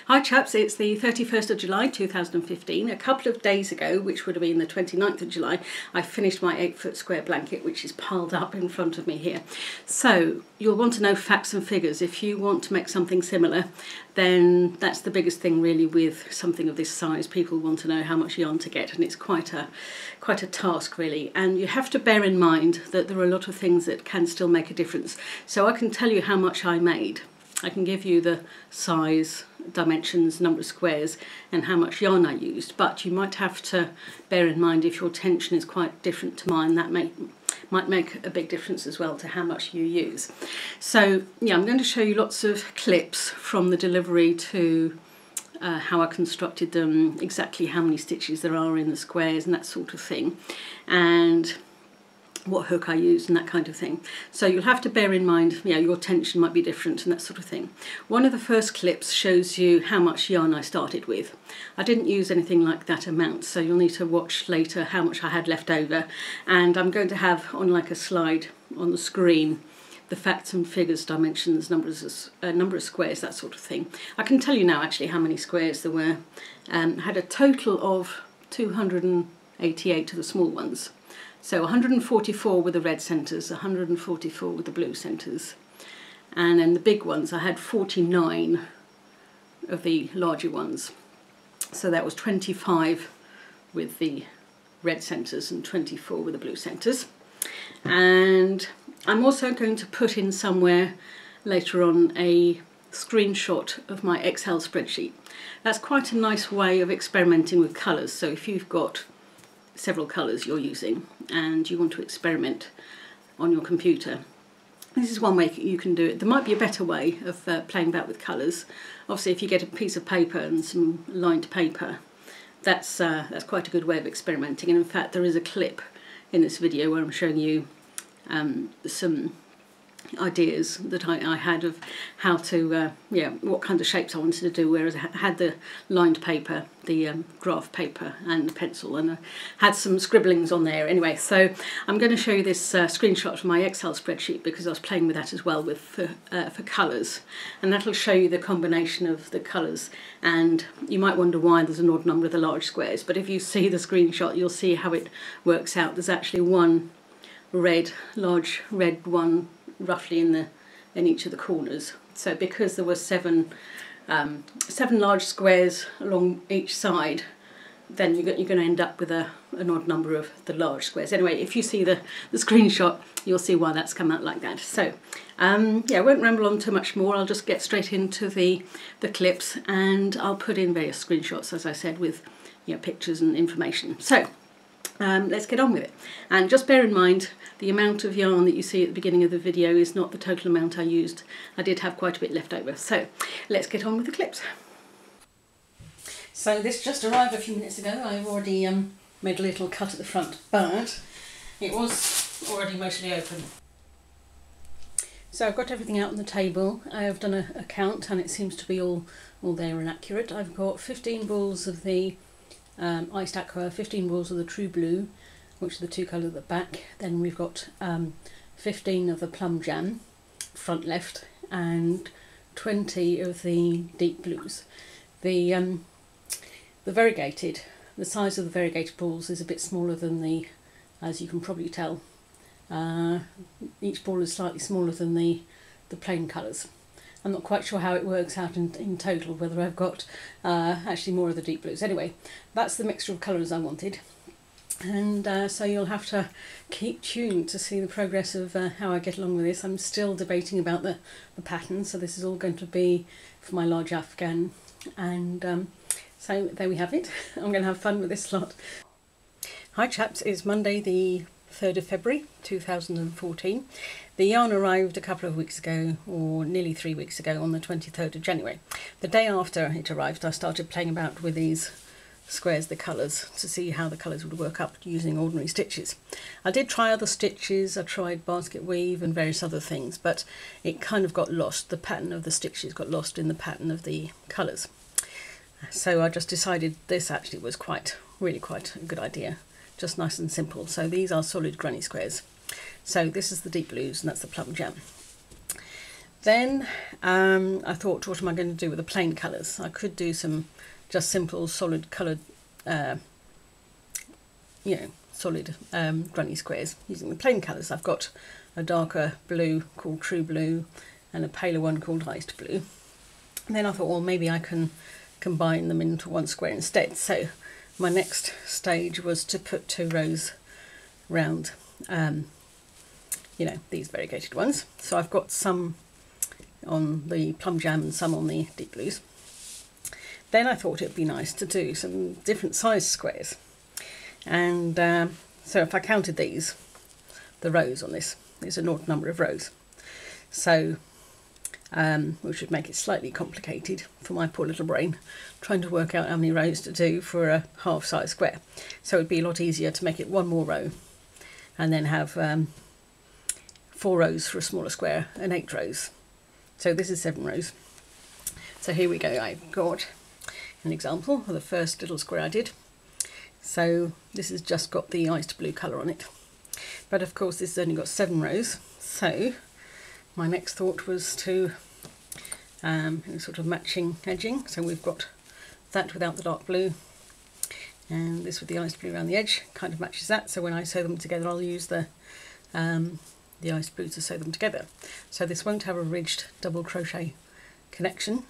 Hi chaps, it's the 31st of July 2015. A couple of days ago, which would have been the 29th of July, I finished my 8-foot square blanket, which is piled up in front of me here. So you'll want to know facts and figures. If you want to make something similar, then that's the biggest thing really with something of this size. People want to know how much yarn to get, and it's quite a task really. And you have to bear in mind that there are a lot of things that can still make a difference. So I can tell you how much I made. I can give you the size, dimensions, number of squares and how much yarn I used, but you might have to bear in mind if your tension is quite different to mine, that might make a big difference as well to how much you use. So yeah, I'm going to show you lots of clips from the delivery to how I constructed them, exactly how many stitches there are in the squares and that sort of thing, and what hook I used and that kind of thing. So you'll have to bear in mind, your tension might be different and that sort of thing. One of the first clips shows you how much yarn I started with. I didn't use anything like that amount, so you'll need to watch later how much I had left over, and I'm going to have on like a slide on the screen the facts and figures, dimensions, number of squares, that sort of thing. I can tell you now actually how many squares there were. Had a total of 288 of the small ones. So 144 with the red centres, 144 with the blue centres. And then the big ones, I had 49 of the larger ones. So that was 25 with the red centres and 24 with the blue centres. And I'm also going to put in somewhere later on a screenshot of my Excel spreadsheet. That's quite a nice way of experimenting with colours. So if you've got several colours you're using and you want to experiment on your computer, this is one way you can do it. There might be a better way of playing about with colours. Obviously if you get a piece of paper and some lined paper, that's quite a good way of experimenting, and in fact there is a clip in this video where I'm showing you some ideas that I had of how to, what kind of shapes I wanted to do, whereas I had the lined paper, the graph paper and pencil, and I had some scribblings on there anyway. So I'm going to show you this screenshot from my Excel spreadsheet because I was playing with that as well with for colours, and that'll show you the combination of the colours. And you might wonder why there's an odd number of the large squares, but if you see the screenshot you'll see how it works out. There's actually one large red one roughly in each of the corners. So because there were seven large squares along each side, then you're going to end up with an odd number of the large squares. Anyway, if you see the screenshot, you'll see why that's come out like that. So I won't ramble on too much more. I'll just get straight into the clips, and I'll put in various screenshots, as I said, with pictures and information. So let's get on with it. And just bear in mind, the amount of yarn that you see at the beginning of the video is not the total amount I used. I did have quite a bit left over. So let's get on with the clips. So this just arrived a few minutes ago. I've already made a little cut at the front, but it was already mostly open. So I've got everything out on the table. I have done a count and it seems to be all there and accurate. I've got 15 balls of the Iced Aqua, 15 balls of the True Blue, which are the two colours at the back. Then we've got 15 of the Plum Jam, front left, and 20 of the Deep Blues. The variegated, the size of the variegated balls is a bit smaller than the, as you can probably tell. Each ball is slightly smaller than the plain colours. I'm not quite sure how it works out in total, whether I've got actually more of the deep blues. Anyway, that's the mixture of colours I wanted. And so you'll have to keep tuned to see the progress of how I get along with this. I'm still debating about the pattern, so this is all going to be for my large afghan. And so there we have it. I'm going to have fun with this lot. Hi chaps, it's Monday the 3rd of February 2014. The yarn arrived a couple of weeks ago, or nearly 3 weeks ago, on the 23rd of January. The day after it arrived I started playing about with these squares, the colours, to see how the colours would work up using ordinary stitches. I did try other stitches, I tried basket weave and various other things, but it kind of got lost. The pattern of the stitches got lost in the pattern of the colours. So I just decided this actually was really quite a good idea. Just nice and simple. So these are solid granny squares. So this is the Deep Blues and that's the Plum Jam. Then I thought, what am I going to do with the plain colours? I could do some just simple solid coloured, solid granny squares using the plain colours. I've got a darker blue called True Blue and a paler one called Iced Blue. And then I thought, well, maybe I can combine them into one square instead. So my next stage was to put 2 rows round, these variegated ones. So I've got some on the Plum Jam and some on the deep blues. Then I thought it'd be nice to do some different size squares. And so if I counted these, the rows on this, there's an odd number of rows. So which would make it slightly complicated for my poor little brain, trying to work out how many rows to do for a half-size square. So it'd be a lot easier to make it 1 more row and then have 4 rows for a smaller square and 8 rows. So this is 7 rows. So here we go. I've got an example of the first little square I did. So this has just got the iced blue colour on it. But of course this has only got 7 rows. So my next thought was to sort of matching edging. So we've got that without the dark blue and this with the iced blue around the edge, kind of matches that. So when I sew them together, I'll use the iced blue to sew them together. So this won't have a ridged double crochet connection.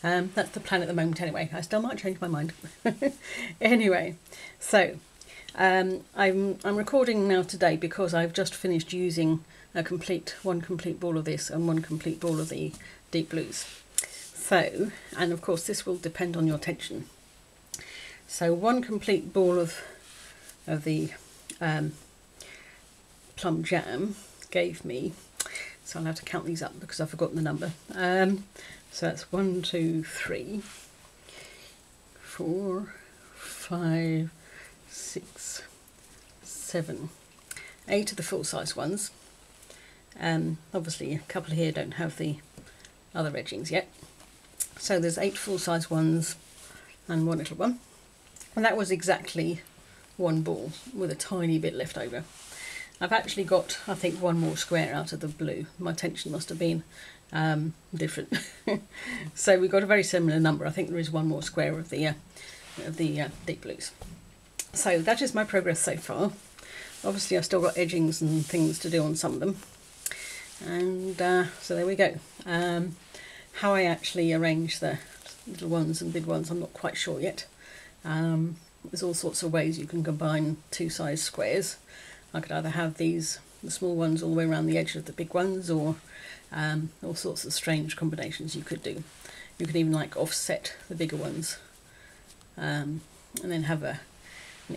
That's the plan at the moment anyway. I still might change my mind. Anyway, so I'm recording now today because I've just finished using one complete ball of this and 1 complete ball of the deep blues. So, and of course this will depend on your tension. So 1 complete ball of the Plum Jam gave me, so I'll have to count these up because I've forgotten the number. So that's 1, 2, 3, 4, 5, 6, 7, 8 of the full-size ones. Obviously a couple here don't have the other edgings yet. So there's 8 full-size ones and 1 little one. And that was exactly 1 ball with a tiny bit left over. I've actually got, I think, 1 more square out of the blue. My tension must have been different. So we've got a very similar number. I think there is 1 more square of the deep blues. So that is my progress so far. Obviously I've still got edgings and things to do on some of them. And so there we go. How I actually arrange the little ones and big ones, I'm not quite sure yet. There's all sorts of ways you can combine 2 size squares. I could either have the small ones all the way around the edge of the big ones, or all sorts of strange combinations you could do. You could even like offset the bigger ones and then have an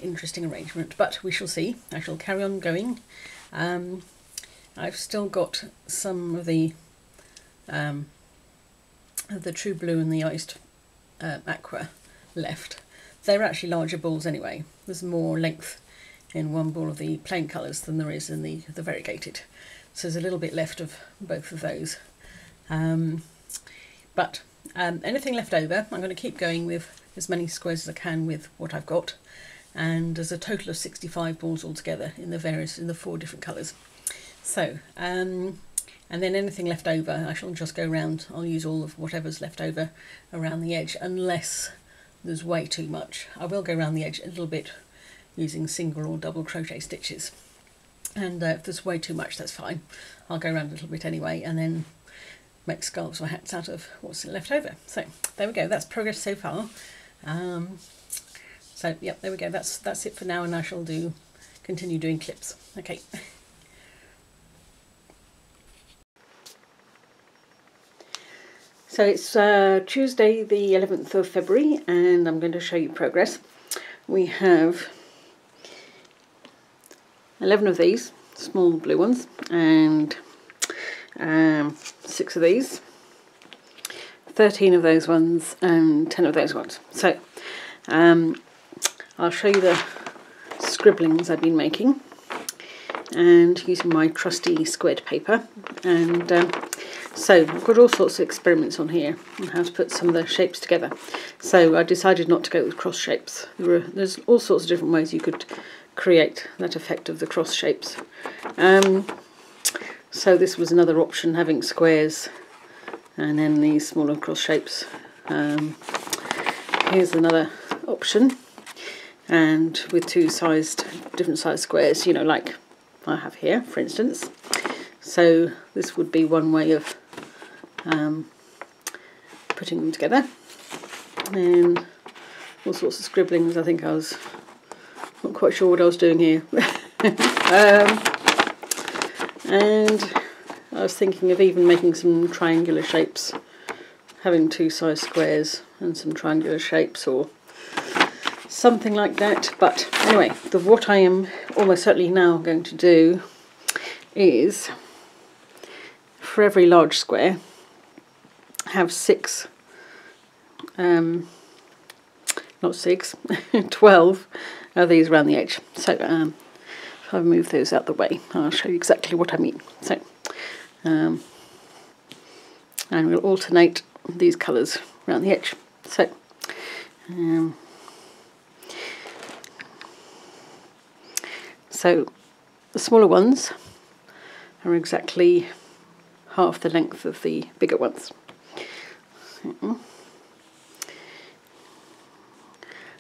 interesting arrangement, but we shall see. I shall carry on going. I've still got some of the True Blue and the Iced Aqua left. They're actually larger balls anyway. There's more length in 1 ball of the plain colours than there is in the variegated. So there's a little bit left of both of those. But anything left over, I'm going to keep going with as many squares as I can with what I've got. And there's a total of 65 balls altogether in the 4 different colours. So, and then anything left over, I shall just go around. I'll use all of whatever's left over around the edge, unless there's way too much. I will go around the edge a little bit using single or double crochet stitches. And if there's way too much, that's fine. I'll go around a little bit anyway and then make scarves or hats out of what's left over. So there we go, that's progress so far. So yep, there we go, that's it for now, and I shall continue doing clips. Okay. So it's Tuesday the 11th of February and I'm going to show you progress. We have 11 of these, small blue ones, and 6 of these, 13 of those ones, and 10 of those ones. So I'll show you the scribblings I've been making and using my trusty squared paper. And so I've got all sorts of experiments on here on how to put some of the shapes together. So I decided not to go with cross shapes. There's all sorts of different ways you could create that effect of the cross shapes. So this was another option, having squares and then these smaller cross shapes. Here's another option, and with different sized squares, you know, like I have here, for instance. So this would be one way of putting them together. And all sorts of scribblings. I think I was not quite sure what I was doing here. And I was thinking of even making some triangular shapes, having two size squares and some triangular shapes or something like that. But anyway, what I am almost certainly now going to do is, for every large square, have 12 of these around the edge. So if I move those out the way, I'll show you exactly what I mean. So, and we'll alternate these colours around the edge. So, the smaller ones are exactly half the length of the bigger ones.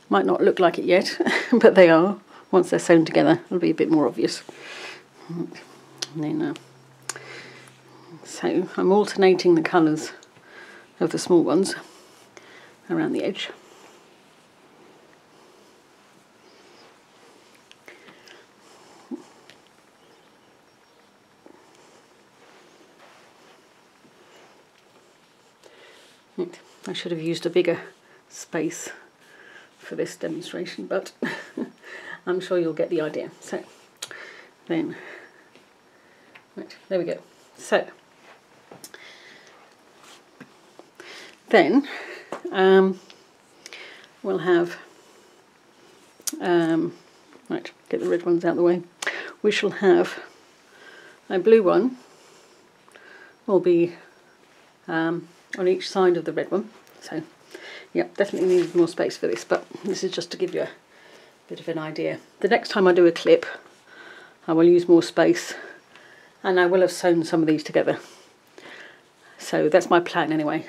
Might not look like it yet, but they are. Once they're sewn together, it'll be a bit more obvious. And then, so I'm alternating the colours of the small ones around the edge. I should have used a bigger space for this demonstration, but I'm sure you'll get the idea. So then, right, there we go. So then we'll have, right, get the red ones out of the way. We shall have a blue one, will be on each side of the red one. So yep, definitely need more space for this, but this is just to give you a bit of an idea. The next time I do a clip, I will use more space, and I will have sewn some of these together. So that's my plan anyway.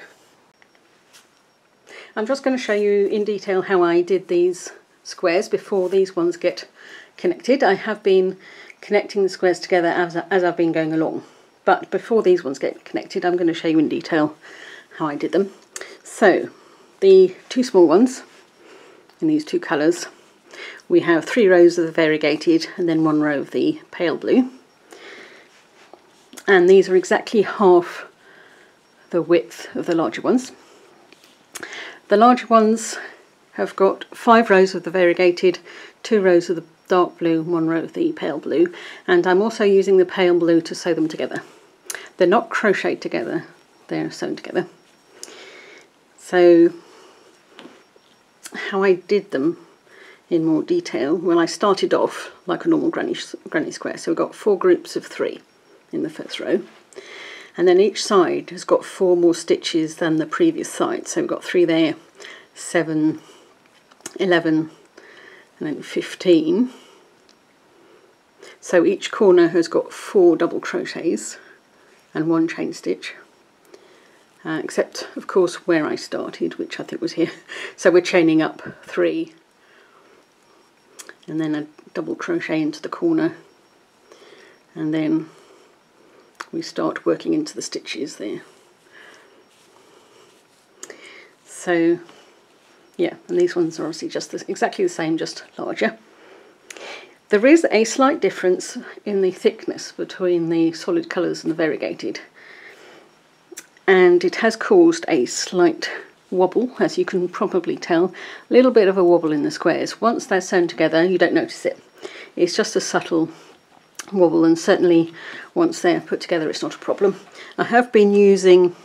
I'm just going to show you in detail how I did these squares before these ones get connected. I have been connecting the squares together as I've been going along, but before these ones get connected, I'm going to show you in detail how I did them. So the two small ones in these two colours, we have 3 rows of the variegated and then 1 row of the pale blue, and these are exactly half the width of the larger ones. The larger ones have got 5 rows of the variegated, 2 rows of the dark blue, 1 row of the pale blue, and I'm also using the pale blue to sew them together. They're not crocheted together, they're sewn together. So how I did them in more detail, well, I started off like a normal granny square, so we've got 4 groups of 3 in the first row, and then each side has got 4 more stitches than the previous side. So we've got 3 there, 7, 11, and then 15. So each corner has got 4 double crochets and 1 chain stitch, except of course where I started, which I think was here. So we're chaining up 3 and then a double crochet into the corner, and then we start working into the stitches there. So yeah, and these ones are obviously just exactly the same, just larger. There is a slight difference in the thickness between the solid colours and the variegated, and it has caused a slight wobble, as you can probably tell. A little bit of a wobble in the squares. Once they're sewn together, you don't notice it. It's just a subtle wobble, and certainly once they're put together it's not a problem. I have been using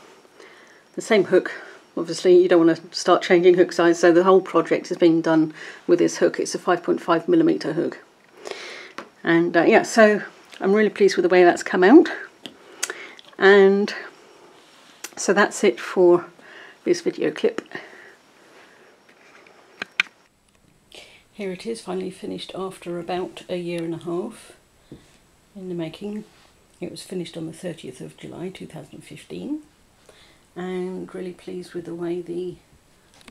the same hook. Obviously you don't want to start changing hook size, so the whole project has been done with this hook. It's a 5.5mm hook, and yeah, so I'm really pleased with the way that's come out. And so that's it for this video clip. Here it is, finally finished after about a 1.5 years in the making. It was finished on the 30th of July 2015, and really pleased with the way the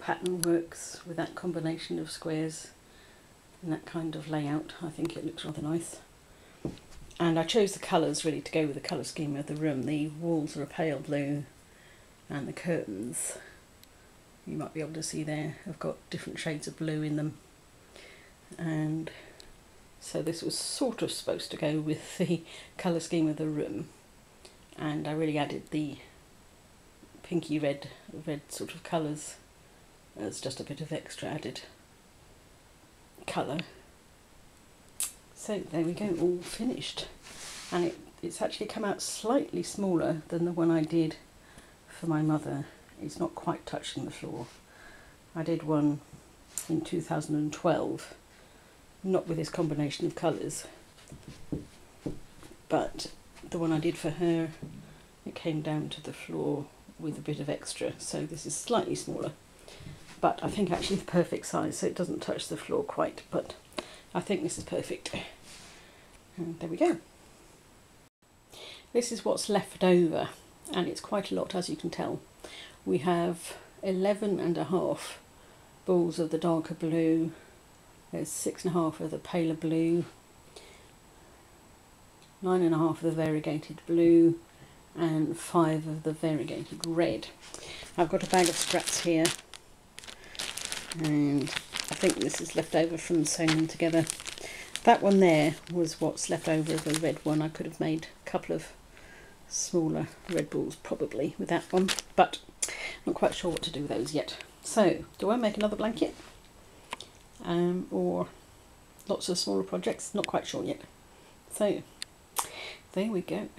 pattern works with that combination of squares and that kind of layout. I think it looks rather nice. And I chose the colours really to go with the colour scheme of the room. The walls are a pale blue and the curtains, you might be able to see there, have got different shades of blue in them. And so this was sort of supposed to go with the colour scheme of the room, and I really added the pinky red sort of colours as just a bit of extra added colour. So there we go, all finished. And it's actually come out slightly smaller than the one I did for my mother. It's not quite touching the floor. I did one in 2012, not with this combination of colours, but the one I did for her, it came down to the floor with a bit of extra, so this is slightly smaller, but I think actually the perfect size, so it doesn't touch the floor quite, but I think this is perfect. And there we go. This is what's left over, and it's quite a lot, as you can tell. We have 11.5 balls of the darker blue, there's 6.5 of the paler blue, 9.5 of the variegated blue, and 5 of the variegated red. I've got a bag of scraps here, and I think this is left over from sewing them together. That one there was what's left over of the red one. I could have made a couple of smaller red balls probably with that one, but I'm not quite sure what to do with those yet. So, do I make another blanket? Or lots of smaller projects? Not quite sure yet. So, there we go.